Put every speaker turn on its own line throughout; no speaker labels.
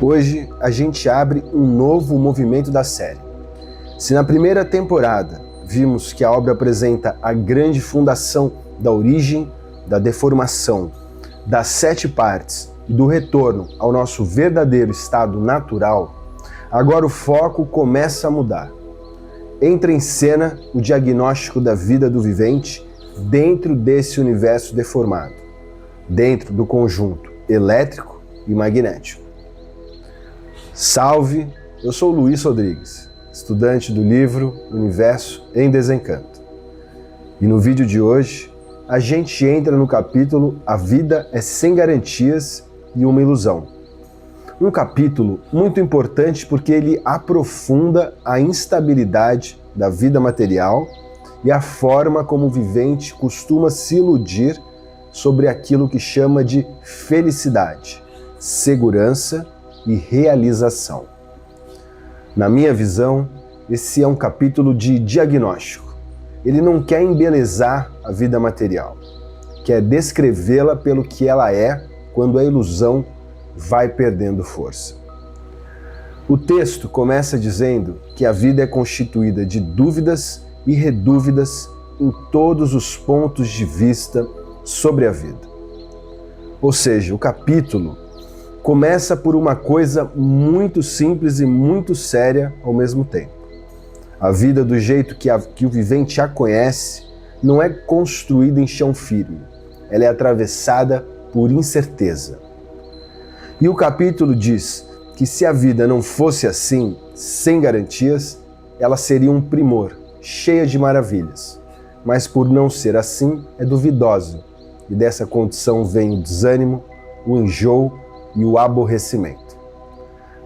Hoje a gente abre um novo movimento da série. Se na primeira temporada vimos que a obra apresenta a grande fundação da origem, da deformação, das 7 partes e do retorno ao nosso verdadeiro estado natural, agora o foco começa a mudar. Entra em cena o diagnóstico da vida do vivente dentro desse universo deformado, dentro do conjunto elétrico e magnético. Salve, eu sou Luiz Rodrigues, estudante do livro Universo em Desencanto. E no vídeo de hoje, a gente entra no capítulo A Vida é Sem Garantias e uma Ilusão. Um capítulo muito importante porque ele aprofunda a instabilidade da vida material e a forma como o vivente costuma se iludir sobre aquilo que chama de felicidade, segurança e realização. Na minha visão, esse é um capítulo de diagnóstico. Ele não quer embelezar a vida material, quer descrevê-la pelo que ela é quando a ilusão vai perdendo força. O texto começa dizendo que a vida é constituída de dúvidas e redúvidas em todos os pontos de vista sobre a vida. Ou seja, o capítulo começa por uma coisa muito simples e muito séria ao mesmo tempo. A vida do jeito que o vivente a conhece não é construída em chão firme, ela é atravessada por incerteza. E o capítulo diz que se a vida não fosse assim, sem garantias, ela seria um primor, cheia de maravilhas. Mas por não ser assim, é duvidosa, e dessa condição vem o desânimo, o enjoo e o aborrecimento.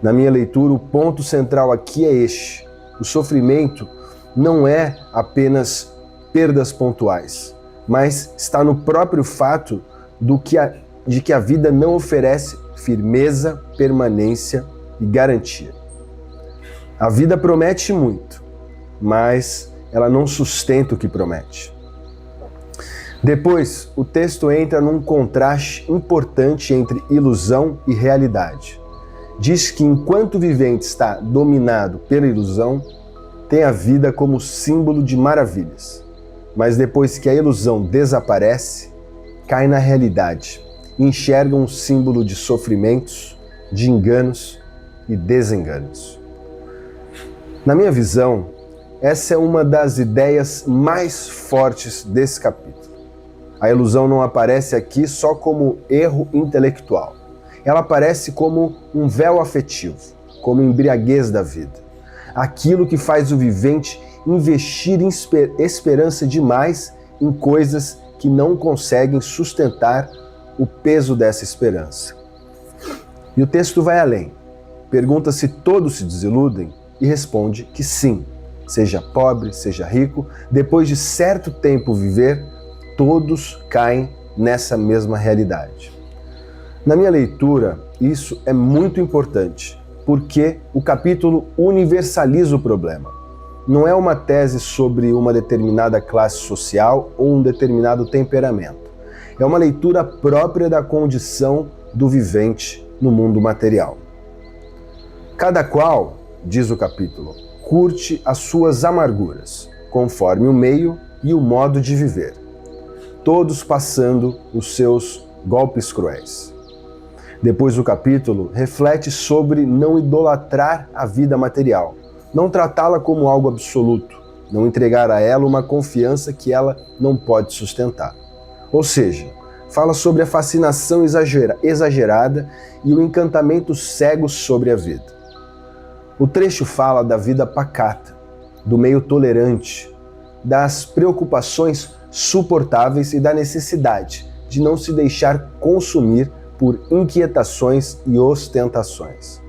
Na minha leitura, o ponto central aqui é este. O sofrimento não é apenas perdas pontuais, mas está no próprio fato de que a vida não oferece firmeza, permanência e garantia. A vida promete muito, mas ela não sustenta o que promete. Depois, o texto entra num contraste importante entre ilusão e realidade. Diz que enquanto o vivente está dominado pela ilusão, tem a vida como símbolo de maravilhas. Mas depois que a ilusão desaparece, cai na realidade e enxerga um símbolo de sofrimentos, de enganos e desenganos. Na minha visão, essa é uma das ideias mais fortes desse capítulo. A ilusão não aparece aqui só como erro intelectual. Ela aparece como um véu afetivo, como embriaguez da vida. Aquilo que faz o vivente investir em esperança demais em coisas que não conseguem sustentar o peso dessa esperança. E o texto vai além. Pergunta se todos se desiludem e responde que sim. Seja pobre, seja rico, depois de certo tempo viver, todos caem nessa mesma realidade. Na minha leitura, isso é muito importante, porque o capítulo universaliza o problema. Não é uma tese sobre uma determinada classe social ou um determinado temperamento. É uma leitura própria da condição do vivente no mundo material. Cada qual, diz o capítulo, curte as suas amarguras, conforme o meio e o modo de viver, todos passando os seus golpes cruéis. Depois o capítulo reflete sobre não idolatrar a vida material, não tratá-la como algo absoluto, não entregar a ela uma confiança que ela não pode sustentar. Ou seja, fala sobre a fascinação exagerada e o encantamento cego sobre a vida. O trecho fala da vida pacata, do meio tolerante, das preocupações suportáveis e da necessidade de não se deixar consumir por inquietações e ostentações.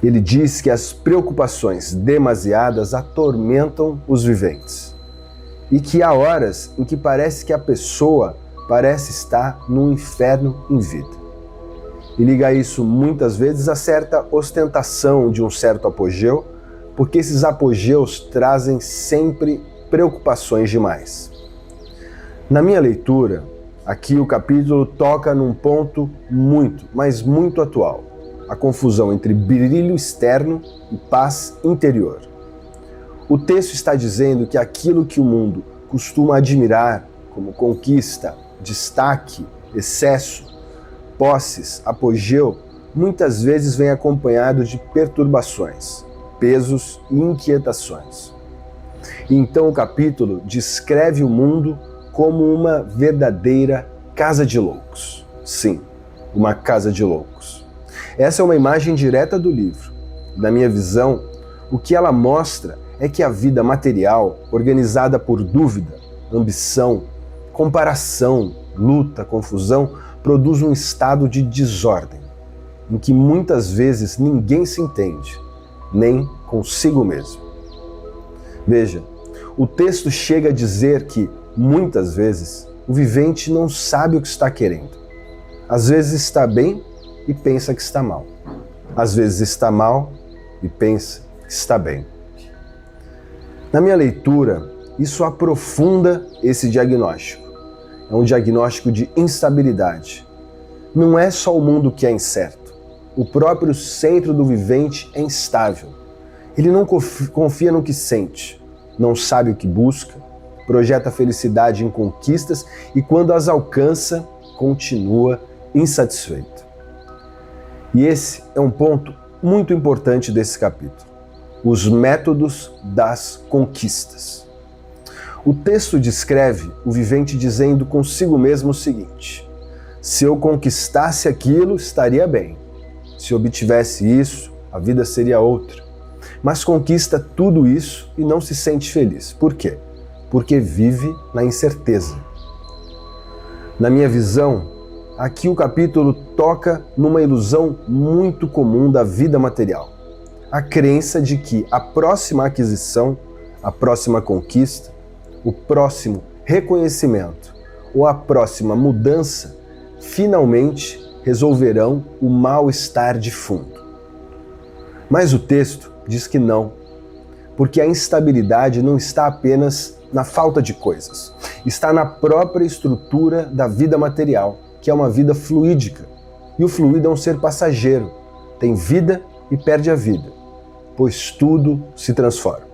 Ele diz que as preocupações demasiadas atormentam os viventes e que há horas em que parece que a pessoa parece estar num inferno em vida. E liga isso muitas vezes a certa ostentação de um certo apogeu, porque esses apogeus trazem sempre preocupações demais. Na minha leitura, aqui o capítulo toca num ponto muito, mas muito atual. a confusão entre brilho externo e paz interior. O texto está dizendo que aquilo que o mundo costuma admirar como conquista, destaque, excesso, posses, apogeu, muitas vezes vem acompanhado de perturbações, pesos e inquietações. E então o capítulo descreve o mundo como uma verdadeira casa de loucos. Sim, uma casa de loucos. Essa é uma imagem direta do livro. Na minha visão, o que ela mostra é que a vida material, organizada por dúvida, ambição, comparação, luta, confusão, produz um estado de desordem, em que muitas vezes ninguém se entende, nem consigo mesmo. Veja, o texto chega a dizer que, muitas vezes, o vivente não sabe o que está querendo. Às vezes está bem e pensa que está mal. Às vezes está mal e pensa que está bem. Na minha leitura, isso aprofunda esse diagnóstico. É um diagnóstico de instabilidade. Não é só o mundo que é incerto. O próprio centro do vivente é instável. Ele não confia no que sente, não sabe o que busca, projeta felicidade em conquistas e quando as alcança, continua insatisfeito. E esse é um ponto muito importante desse capítulo. Os métodos das conquistas. O texto descreve o vivente dizendo consigo mesmo o seguinte: se eu conquistasse aquilo, estaria bem. Se obtivesse isso, a vida seria outra. Mas conquista tudo isso e não se sente feliz. Por quê? Porque vive na incerteza. Na minha visão, aqui o capítulo toca numa ilusão muito comum da vida material. A crença de que a próxima aquisição, a próxima conquista, o próximo reconhecimento ou a próxima mudança finalmente resolverão o mal-estar de fundo. Mas o texto diz que não, porque a instabilidade não está apenas na falta de coisas, está na própria estrutura da vida material, que é uma vida fluídica. E o fluido é um ser passageiro, tem vida e perde a vida, pois tudo se transforma.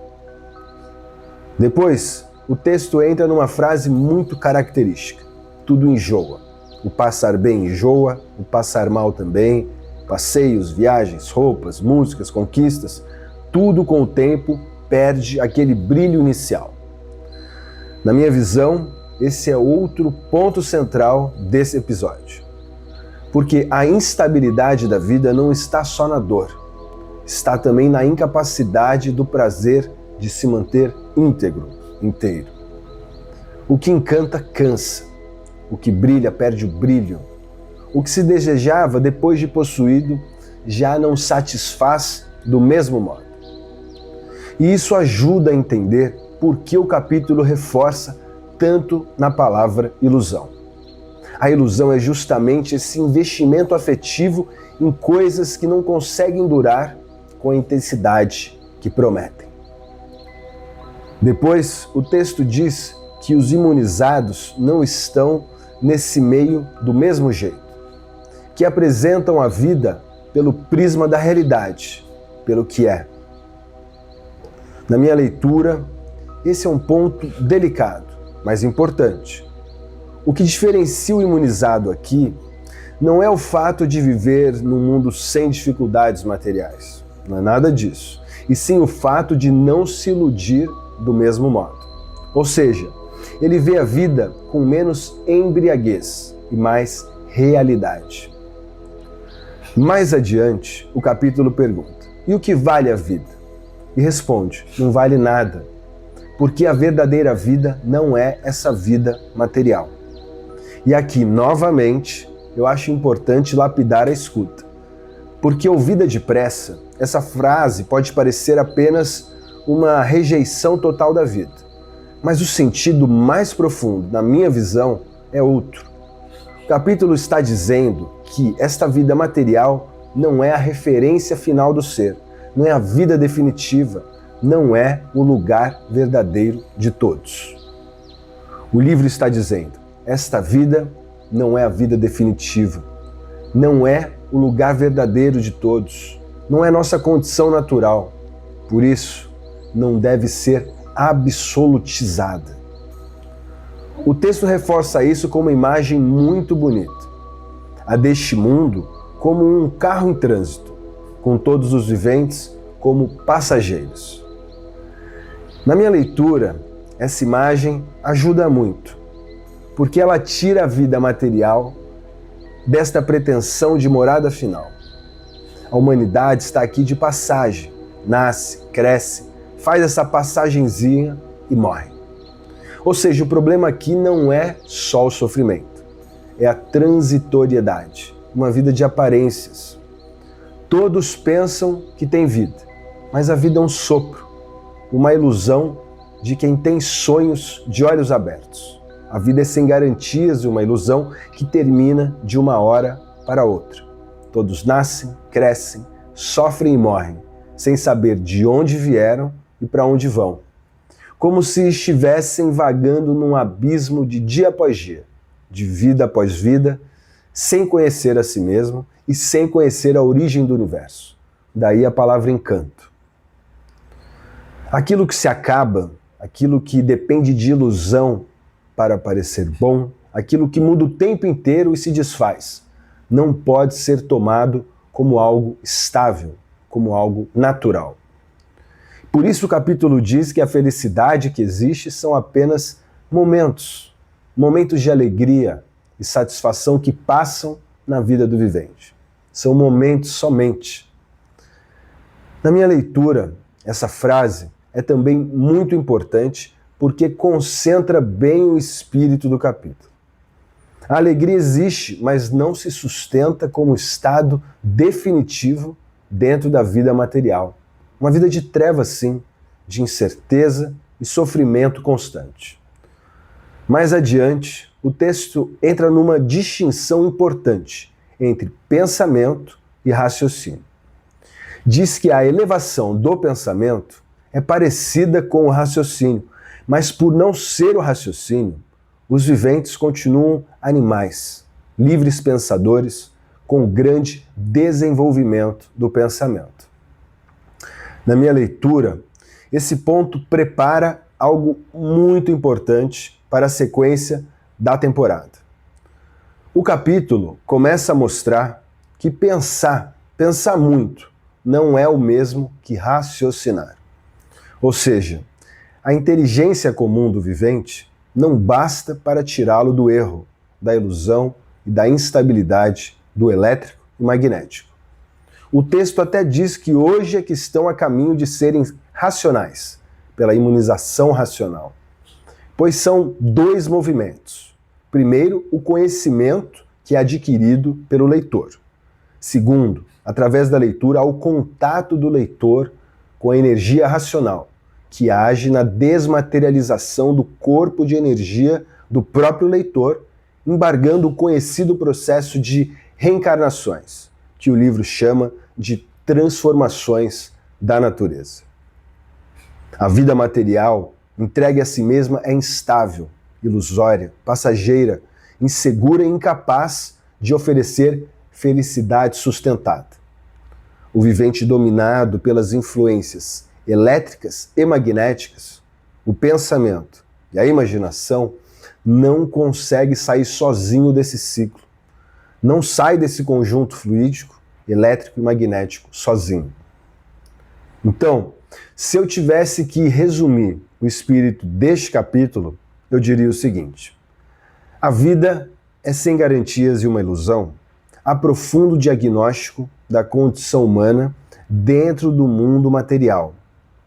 Depois, o texto entra numa frase muito característica: tudo enjoa. O passar bem enjoa, o passar mal também, passeios, viagens, roupas, músicas, conquistas, tudo com o tempo perde aquele brilho inicial. Na minha visão, esse é outro ponto central desse episódio. Porque a instabilidade da vida não está só na dor, está também na incapacidade do prazer de se manter íntegro, inteiro. O que encanta cansa, o que brilha perde o brilho, o que se desejava depois de possuído já não satisfaz do mesmo modo. E isso ajuda a entender por que o capítulo reforça tanto na palavra ilusão. A ilusão é justamente esse investimento afetivo em coisas que não conseguem durar com a intensidade que prometem. Depois, o texto diz que os imunizados não estão nesse meio do mesmo jeito, que apresentam a vida pelo prisma da realidade, pelo que é. Na minha leitura, esse é um ponto delicado, mas importante. O que diferencia o imunizado aqui não é o fato de viver num mundo sem dificuldades materiais, não é nada disso, e sim o fato de não se iludir do mesmo modo. Ou seja, ele vê a vida com menos embriaguez e mais realidade. Mais adiante, o capítulo pergunta: e o que vale a vida? E responde: não vale nada, porque a verdadeira vida não é essa vida material. E aqui, novamente, eu acho importante lapidar a escuta, porque ouvida depressa, essa frase pode parecer apenas uma rejeição total da vida. Mas o sentido mais profundo, na minha visão, é outro. O capítulo está dizendo que esta vida material não é a referência final do ser, não é a vida definitiva, não é o lugar verdadeiro de todos. O livro está dizendo: esta vida não é a vida definitiva, não é o lugar verdadeiro de todos, não é nossa condição natural. Por isso, não deve ser absolutizada. O texto reforça isso com uma imagem muito bonita. A deste mundo como um carro em trânsito, com todos os viventes como passageiros. Na minha leitura, essa imagem ajuda muito, porque ela tira a vida material desta pretensão de morada final. A humanidade está aqui de passagem, nasce, cresce, faz essa passagenzinha e morre. Ou seja, o problema aqui não é só o sofrimento, é a transitoriedade, uma vida de aparências. Todos pensam que tem vida, mas a vida é um sopro, uma ilusão de quem tem sonhos de olhos abertos. A vida é sem garantias e uma ilusão que termina de uma hora para outra. Todos nascem, crescem, sofrem e morrem, sem saber de onde vieram e para onde vão. Como se estivessem vagando num abismo de dia após dia, de vida após vida, sem conhecer a si mesmo e sem conhecer a origem do universo. Daí a palavra encanto. Aquilo que se acaba, aquilo que depende de ilusão para parecer bom, aquilo que muda o tempo inteiro e se desfaz, não pode ser tomado como algo estável, como algo natural. Por isso o capítulo diz que a felicidade que existe são apenas momentos de alegria e satisfação que passam na vida do vivente. São momentos somente. Na minha leitura, essa frase é também muito importante porque concentra bem o espírito do capítulo. A alegria existe, mas não se sustenta como estado definitivo dentro da vida material. Uma vida de trevas, sim, de incerteza e sofrimento constante. Mais adiante, o texto entra numa distinção importante entre pensamento e raciocínio. Diz que a elevação do pensamento é parecida com o raciocínio, mas por não ser o raciocínio, os viventes continuam animais, livres pensadores, com grande desenvolvimento do pensamento. Na minha leitura, esse ponto prepara algo muito importante para a sequência da temporada. O capítulo começa a mostrar que pensar muito, não é o mesmo que raciocinar. Ou seja, a inteligência comum do vivente não basta para tirá-lo do erro, da ilusão e da instabilidade do elétrico e magnético. O texto até diz que hoje é que estão a caminho de serem racionais, pela imunização racional. Pois são dois movimentos. Primeiro, o conhecimento que é adquirido pelo leitor. Segundo, através da leitura, há o contato do leitor com a energia racional, que age na desmaterialização do corpo de energia do próprio leitor, embargando o conhecido processo de reencarnações, que o livro chama de transformações da natureza. A vida material, entregue a si mesma, é instável, ilusória, passageira, insegura e incapaz de oferecer felicidade sustentada. O vivente dominado pelas influências elétricas e magnéticas, o pensamento e a imaginação, não consegue sair sozinho desse ciclo. Não sai desse conjunto fluídico, elétrico e magnético sozinho. Então, se eu tivesse que resumir o espírito deste capítulo, eu diria o seguinte: a vida é sem garantias e uma ilusão, aprofunda o diagnóstico da condição humana dentro do mundo material,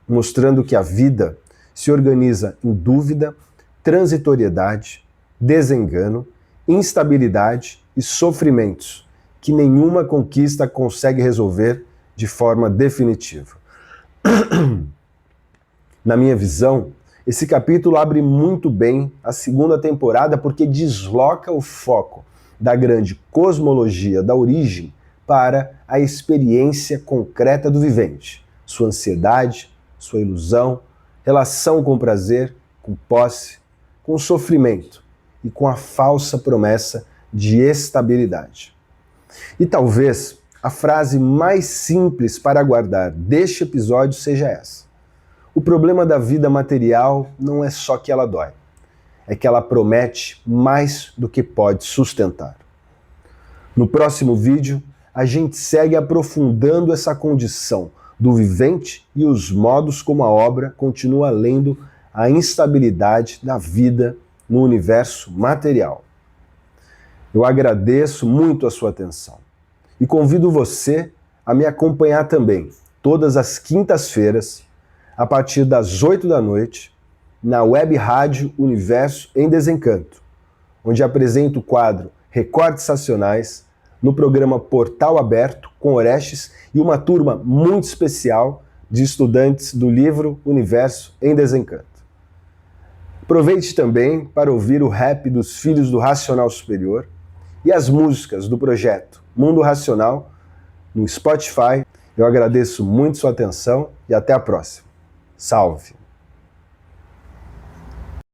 mostrando que a vida se organiza em dúvida, transitoriedade, desengano, instabilidade e sofrimentos, que nenhuma conquista consegue resolver de forma definitiva. Na minha visão, esse capítulo abre muito bem a segunda temporada porque desloca o foco da grande cosmologia da origem para a experiência concreta do vivente, sua ansiedade, sua ilusão, relação com o prazer, com posse, com o sofrimento e com a falsa promessa de estabilidade. E talvez a frase mais simples para guardar deste episódio seja essa: o problema da vida material não é só que ela dói, é que ela promete mais do que pode sustentar. No próximo vídeo, a gente segue aprofundando essa condição do vivente e os modos como a obra continua lendo a instabilidade da vida no universo material. Eu agradeço muito a sua atenção e convido você a me acompanhar também todas as quintas-feiras, a partir das 8 da noite, na web rádio Universo em Desencanto, onde apresento o quadro Recortes Racionais no programa Portal Aberto com Orestes e uma turma muito especial de estudantes do livro Universo em Desencanto. Aproveite também para ouvir o rap dos Filhos do Racional Superior e as músicas do projeto Mundo Racional no Spotify. Eu agradeço muito sua atenção e até a próxima. Salve!